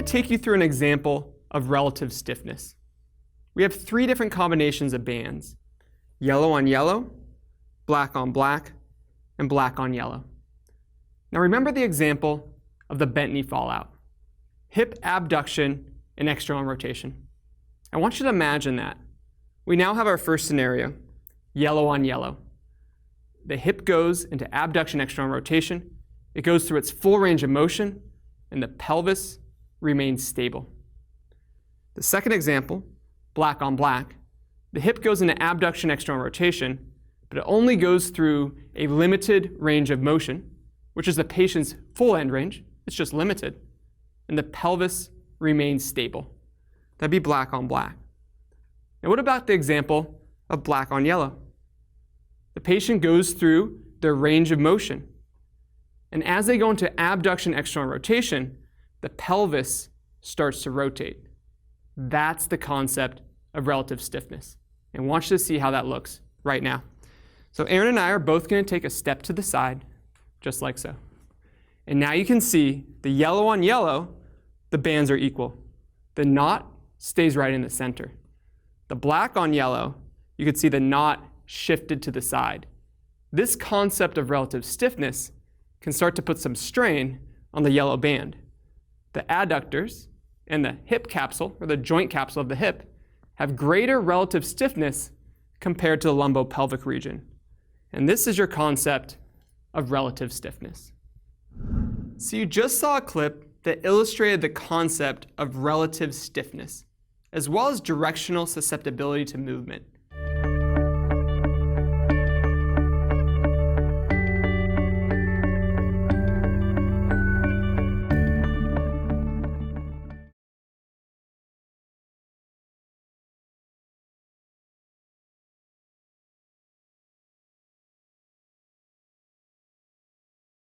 to take you through an example of relative stiffness. We have three different combinations of bands: yellow on yellow, black on black, and black on yellow. Now remember the example of the bent knee fallout. Hip abduction and external rotation. I want you to imagine that. We now have our first scenario, yellow on yellow. The hip goes into abduction, external rotation. It goes through its full range of motion, and the pelvis remains stable. The second example, black on black, the hip goes into abduction, external rotation, but it only goes through a limited range of motion, which is the patient's full end range. It's just limited. And the pelvis remains stable. That'd be black on black. Now what about the example of black on yellow? The patient goes through their range of motion. And as they go into abduction, external rotation, the pelvis starts to rotate. That's the concept of relative stiffness. And I want you to see how that looks right now. So Aaron and I are both going to take a step to the side, just like so. And now you can see the yellow on yellow, the bands are equal. The knot stays right in the center. The black on yellow, you can see the knot shifted to the side. This concept of relative stiffness can start to put some strain on the yellow band. The adductors and the hip capsule, or the joint capsule of the hip, have greater relative stiffness compared to the lumbopelvic region. And this is your concept of relative stiffness. So you just saw a clip that illustrated the concept of relative stiffness, as well as directional susceptibility to movement.